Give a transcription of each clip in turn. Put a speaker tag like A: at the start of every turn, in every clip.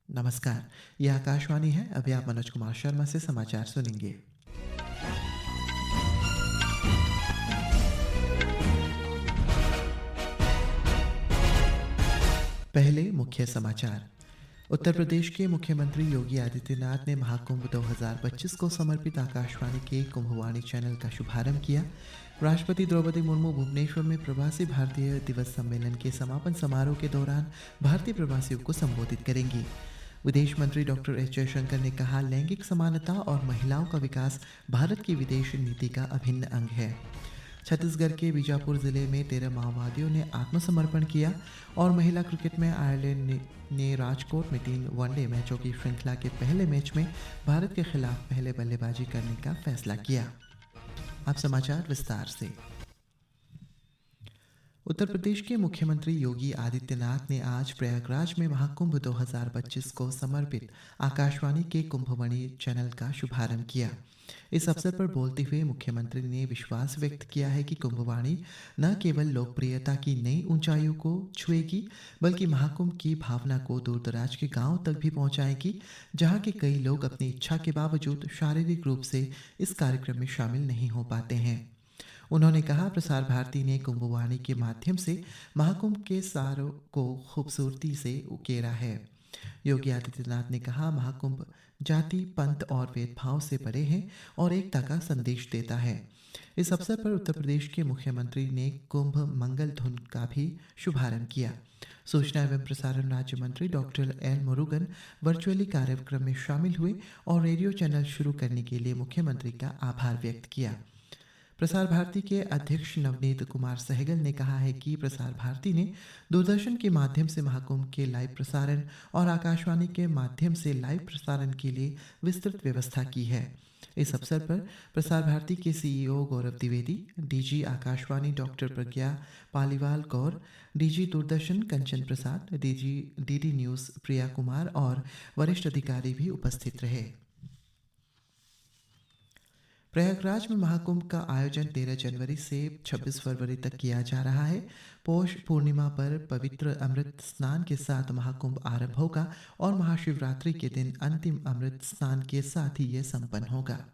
A: नमस्कार। यह आकाशवाणी है। अभी आप मनोज कुमार शर्मा से समाचार सुनेंगे। पहले मुख्य समाचार। उत्तर प्रदेश के मुख्यमंत्री योगी आदित्यनाथ ने महाकुंभ 2025 को समर्पित आकाशवाणी के कुंभवाणी चैनल का शुभारंभ किया। राष्ट्रपति द्रौपदी मुर्मू भुवनेश्वर में प्रवासी भारतीय दिवस सम्मेलन के समापन समारोह के दौरान भारतीय प्रवासियों को संबोधित करेंगी। विदेश मंत्री डॉक्टर एस जयशंकर ने कहा, लैंगिक समानता और महिलाओं का विकास भारत की विदेश नीति का अभिन्न अंग है। छत्तीसगढ़ के बीजापुर जिले में 13 माओवादियों ने आत्मसमर्पण किया और महिला क्रिकेट में आयरलैंड ने राजकोट में 3 वनडे मैचों की श्रृंखला के पहले मैच में भारत के खिलाफ पहले बल्लेबाजी करने का फैसला किया। अब समाचार विस्तार से। उत्तर प्रदेश के मुख्यमंत्री योगी आदित्यनाथ ने आज प्रयागराज में महाकुंभ 2025 को समर्पित आकाशवाणी के कुंभवाणी चैनल का शुभारंभ किया। इस अवसर पर बोलते हुए मुख्यमंत्री ने विश्वास व्यक्त किया है कि कुंभवाणी न केवल लोकप्रियता की नई ऊंचाइयों को छुएगी, बल्कि महाकुंभ की भावना को दूरदराज के गांव तक भी पहुंचाएगी, जहां के कई लोग अपनी इच्छा के बावजूद शारीरिक रूप से इस कार्यक्रम में शामिल नहीं हो पाते हैं। उन्होंने कहा, प्रसार भारती ने कुंभवाणी के माध्यम से महाकुंभ के सारों को खूबसूरती से उकेरा है। योगी आदित्यनाथ ने कहा, महाकुंभ जाति, पंथ और भेदभाव से परे है और एकता का संदेश देता है। इस अवसर पर उत्तर प्रदेश के मुख्यमंत्री ने कुंभ मंगल धुन का भी शुभारंभ किया। सूचना एवं प्रसारण राज्य मंत्री डॉक्टर एल मुरुगन वर्चुअली कार्यक्रम में शामिल हुए और रेडियो चैनल शुरू करने के लिए मुख्यमंत्री का आभार व्यक्त किया। प्रसार भारती के अध्यक्ष नवनीत कुमार सहगल ने कहा है कि प्रसार भारती ने दूरदर्शन के माध्यम से महाकुंभ के लाइव प्रसारण और आकाशवाणी के माध्यम से लाइव प्रसारण के लिए विस्तृत व्यवस्था की है। इस अवसर पर प्रसार भारती के CEO Gaurav Dwivedi, DG Akashvani doctor Pragya Paliwal गौर, डीजी दूरदर्शन कंचन प्रसाद, डीजी डीडी न्यूज़ प्रिया कुमार और वरिष्ठ अधिकारी भी उपस्थित रहे। प्रयागराज में महाकुंभ का आयोजन 13 जनवरी से 26 फरवरी तक किया जा रहा है। पौष पूर्णिमा पर पवित्र अमृत स्नान के साथ महाकुंभ आरंभ होगा और महाशिवरात्रि के दिन अंतिम अमृत स्नान के साथ ही यह संपन्न होगा।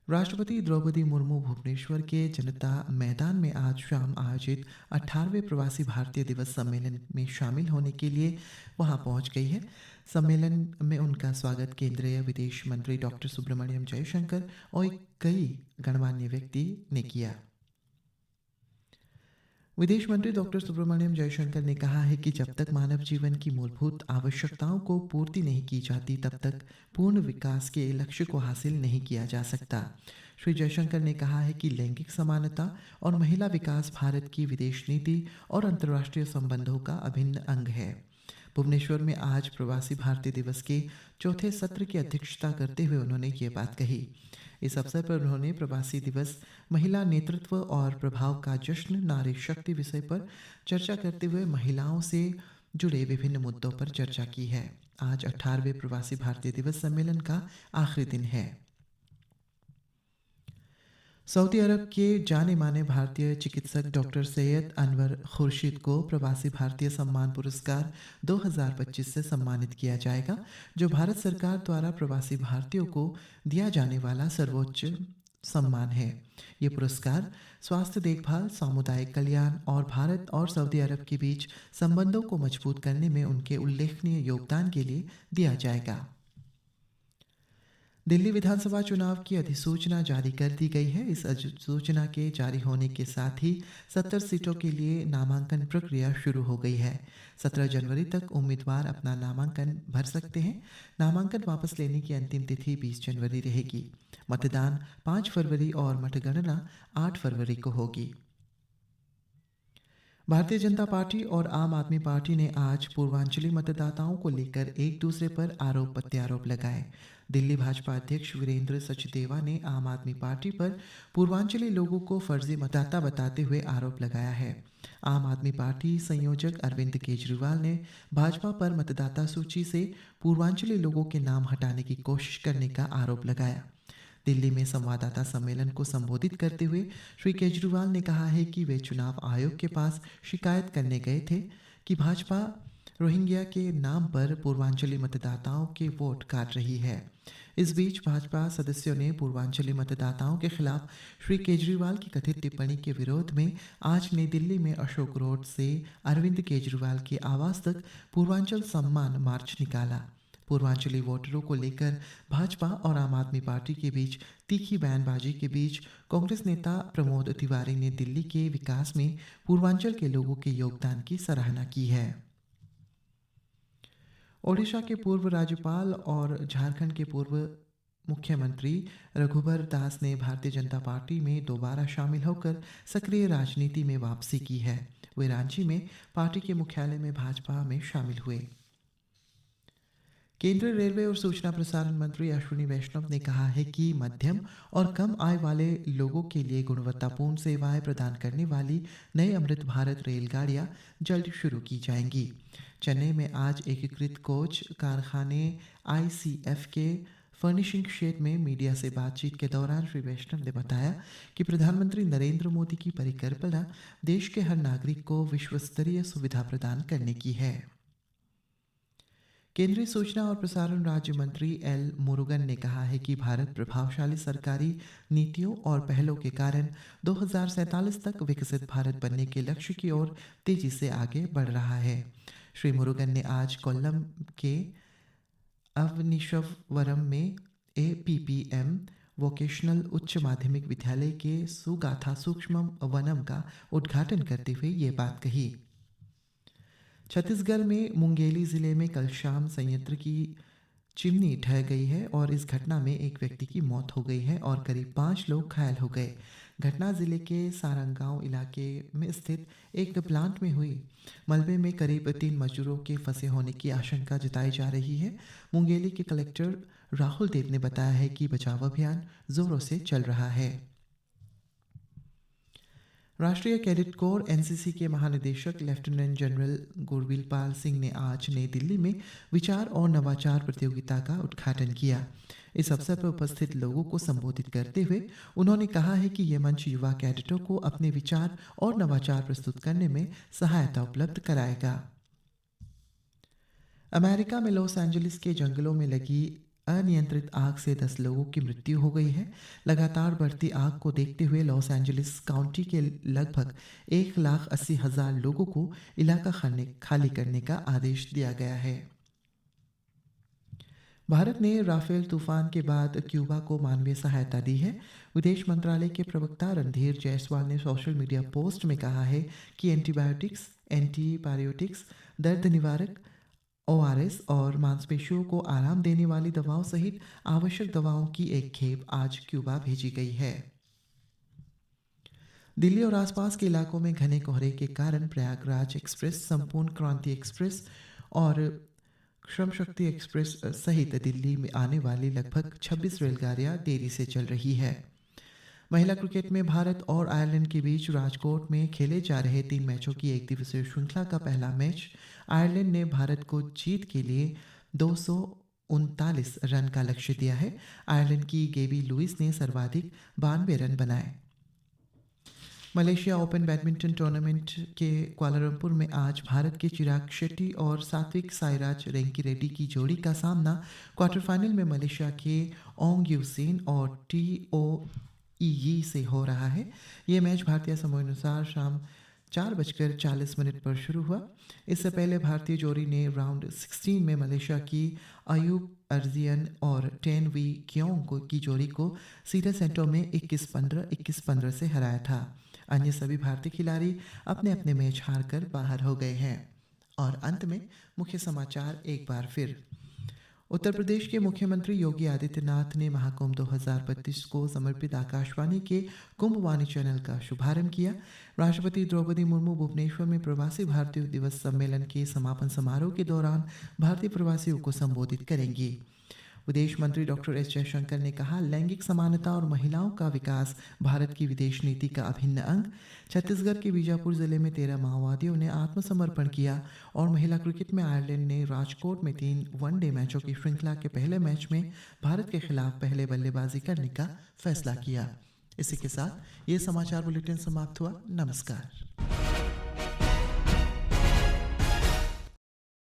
A: राष्ट्रपति द्रौपदी मुर्मू भुवनेश्वर के जनता मैदान में आज शाम आयोजित 18वें प्रवासी भारतीय दिवस सम्मेलन में शामिल होने के लिए वहां पहुंच गई है। सम्मेलन में उनका स्वागत केंद्रीय विदेश मंत्री डॉक्टर सुब्रमण्यम जयशंकर और कई गणमान्य व्यक्ति ने किया। विदेश मंत्री डॉक्टर सुब्रमण्यम जयशंकर ने कहा है कि जब तक मानव जीवन की मूलभूत आवश्यकताओं को पूर्ति नहीं की जाती, तब तक पूर्ण विकास के लक्ष्य को हासिल नहीं किया जा सकता। श्री जयशंकर ने कहा है कि लैंगिक समानता और महिला विकास भारत की विदेश नीति और अंतर्राष्ट्रीय संबंधों का अभिन्न अंग है। भुवनेश्वर में आज प्रवासी भारतीय दिवस के चौथे सत्र की अध्यक्षता करते हुए उन्होंने ये बात कही। इस अवसर पर उन्होंने प्रवासी दिवस, महिला नेतृत्व और प्रभाव का जश्न, नारी शक्ति विषय पर चर्चा करते हुए महिलाओं से जुड़े विभिन्न मुद्दों पर चर्चा की है। आज 18वें प्रवासी भारतीय दिवस सम्मेलन का आखिरी दिन है। सऊदी अरब के जाने माने भारतीय चिकित्सक डॉक्टर सैयद अनवर खुर्शीद को प्रवासी भारतीय सम्मान पुरस्कार 2025 से सम्मानित किया जाएगा, जो भारत सरकार द्वारा प्रवासी भारतीयों को दिया जाने वाला सर्वोच्च सम्मान है। ये पुरस्कार स्वास्थ्य देखभाल, सामुदायिक कल्याण और भारत और सऊदी अरब के बीच संबंधों को मजबूत करने में उनके उल्लेखनीय योगदान के लिए दिया जाएगा। दिल्ली विधानसभा चुनाव की अधिसूचना जारी कर दी गई है। इस अधिसूचना के जारी होने के साथ ही 70 सीटों के लिए नामांकन प्रक्रिया शुरू हो गई है। 17 जनवरी तक उम्मीदवार अपना नामांकन भर सकते हैं। नामांकन वापस लेने की अंतिम तिथि 20 जनवरी रहेगी। मतदान 5 फरवरी और मतगणना 8 फरवरी को होगी। भारतीय जनता पार्टी और आम आदमी पार्टी ने आज पूर्वांचली मतदाताओं को लेकर एक दूसरे पर आरोप प्रत्यारोप लगाए। दिल्ली भाजपा अध्यक्ष वीरेंद्र सचदेवा ने आम आदमी पार्टी पर पूर्वांचली लोगों को फर्जी मतदाता बताते हुए आरोप लगाया है। आम आदमी पार्टी संयोजक अरविंद केजरीवाल ने भाजपा पर मतदाता सूची से पूर्वांचली लोगों के नाम हटाने की कोशिश करने का आरोप लगाया। दिल्ली में संवाददाता सम्मेलन को संबोधित करते हुए श्री केजरीवाल ने कहा है कि वे चुनाव आयोग के पास शिकायत करने गए थे कि भाजपा रोहिंग्या के नाम पर पूर्वांचली मतदाताओं के वोट काट रही है। इस बीच भाजपा सदस्यों ने पूर्वांचली मतदाताओं के खिलाफ श्री केजरीवाल की कथित टिप्पणी के विरोध में आज नई दिल्ली में अशोक रोड से अरविंद केजरीवाल के आवास तक पूर्वांचल सम्मान मार्च निकाला। पूर्वांचली वोटरों को लेकर भाजपा और आम आदमी पार्टी के बीच तीखी बयानबाजी के बीच कांग्रेस नेता प्रमोद तिवारी ने दिल्ली के विकास में पूर्वांचल के लोगों के योगदान की सराहना की है। ओडिशा के पूर्व राज्यपाल और झारखंड के पूर्व मुख्यमंत्री रघुबर दास ने भारतीय जनता पार्टी में दोबारा शामिल होकर सक्रिय राजनीति में वापसी की है। वे रांची में पार्टी के मुख्यालय में भाजपा में शामिल हुए। केंद्रीय रेलवे और सूचना प्रसारण मंत्री अश्विनी वैष्णव ने कहा है कि मध्यम और कम आय वाले लोगों के लिए गुणवत्तापूर्ण सेवाएं प्रदान करने वाली नई अमृत भारत रेलगाड़ियां जल्द शुरू की जाएंगी। चेन्नई में आज एकीकृत कोच कारखाने ICF के फर्निशिंग शेड में मीडिया से बातचीत के दौरान श्री वैष्णव ने बताया कि प्रधानमंत्री नरेंद्र मोदी की परिकल्पना देश के हर नागरिक को विश्वस्तरीय सुविधा प्रदान करने की है। केंद्रीय सूचना और प्रसारण राज्य मंत्री एल मुरुगन ने कहा है कि भारत प्रभावशाली सरकारी नीतियों और पहलों के कारण 2047 तक विकसित भारत बनने के लक्ष्य की ओर तेजी से आगे बढ़ रहा है। श्री मुरुगन ने आज कोल्लम के अवनीश्वरम में APPM वोकेशनल उच्च माध्यमिक विद्यालय के सुगाथा सूक्ष्म वनम का उद्घाटन करते हुए ये बात कही। छत्तीसगढ़ में मुंगेली जिले में कल शाम संयंत्र की चिमनी ढह गई है और इस घटना में एक व्यक्ति की मौत हो गई है और करीब 5 लोग घायल हो गए। घटना जिले के सारंगांव इलाके में स्थित एक प्लांट में हुई। मलबे में करीब 3 मजदूरों के फंसे होने की आशंका जताई जा रही है। मुंगेली के कलेक्टर राहुल देव ने बताया है कि बचाव अभियान जोरों से चल रहा है। राष्ट्रीय कैडेट कोर NCC के महानिदेशक लेफ्टिनेंट जनरल गुरविल पाल सिंह ने आज नई दिल्ली में विचार और नवाचार प्रतियोगिता का उद्घाटन किया। इस अवसर पर उपस्थित लोगों को संबोधित करते हुए उन्होंने कहा है कि यह मंच युवा कैडेटों को अपने विचार और नवाचार प्रस्तुत करने में सहायता उपलब्ध कराएगा। अमेरिका में लॉस एंजलिस के जंगलों में लगी अनियंत्रित आग से 10 लोगों की मृत्यु हो गई है। लगातार बढ़ती आग को देखते हुए लॉस एंजलिस काउंटी के लगभग 1,80,000 लोगों को इलाका खाली करने का आदेश दिया गया है। भारत ने राफेल तूफान के बाद क्यूबा को मानवीय सहायता दी है। विदेश मंत्रालय के प्रवक्ता रणधीर जायसवाल ने सोशल मीडिया पोस्ट में कहा है कि एंटीबायोटिक्स, दर्द निवारक, ORS और मांसपेशियों को आराम देने वाली दवाओं सहित आवश्यक दवाओं की एक खेप आज क्यूबा भेजी गई है। दिल्ली और आसपास के इलाकों में घने कोहरे के कारण प्रयागराज एक्सप्रेस, संपूर्ण क्रांति एक्सप्रेस और श्रम शक्ति एक्सप्रेस सहित दिल्ली में आने वाली लगभग 26 रेलगाड़ियां देरी से चल रही है। महिला क्रिकेट में भारत और आयरलैंड के बीच राजकोट में खेले जा रहे 3 मैचों की एक दिवसीय श्रृंखला का पहला मैच आयरलैंड ने भारत को जीत के लिए 239 रन का लक्ष्य दिया है। आयरलैंड की गेबी लुइस ने सर्वाधिक 92 रन बनाए। मलेशिया ओपन बैडमिंटन टूर्नामेंट के कुआलालंपुर में आज भारत के चिराग शेट्टी और सात्विक साईराज रेंकी रेड्डी की जोड़ी का सामना क्वार्टर फाइनल में मलेशिया के ओंग यूसिन और TOEE से हो रहा है। ये मैच भारतीय समयानुसार शाम 4:40 पर शुरू हुआ। इससे पहले भारतीय जोड़ी ने राउंड 16 में मलेशिया की अयूब अर्जियन और टेन वी क्योंग की जोड़ी को सीधे सेटों में 21-15, 21-15 से हराया था। अन्य सभी भारतीय खिलाड़ी अपने अपने मैच हारकर बाहर हो गए हैं। और अंत में मुख्य समाचार एक बार फिर। उत्तर प्रदेश के मुख्यमंत्री योगी आदित्यनाथ ने महाकुंभ 2025 को समर्पित आकाशवाणी के कुंभवाणी चैनल का शुभारंभ किया। राष्ट्रपति द्रौपदी मुर्मू भुवनेश्वर में प्रवासी भारतीय दिवस सम्मेलन के समापन समारोह के दौरान भारतीय प्रवासियों को संबोधित करेंगी। विदेश मंत्री डॉक्टर एस जयशंकर ने कहा, लैंगिक समानता और महिलाओं का विकास भारत की विदेश नीति का अभिन्न अंग। छत्तीसगढ़ के बीजापुर जिले में 13 माओवादियों ने आत्मसमर्पण किया। और महिला क्रिकेट में आयरलैंड ने राजकोट में 3 वनडे मैचों की श्रृंखला के पहले मैच में भारत के खिलाफ पहले बल्लेबाजी करने का फैसला किया। इसी के साथ ये समाचार बुलेटिन समाप्त हुआ। नमस्कार।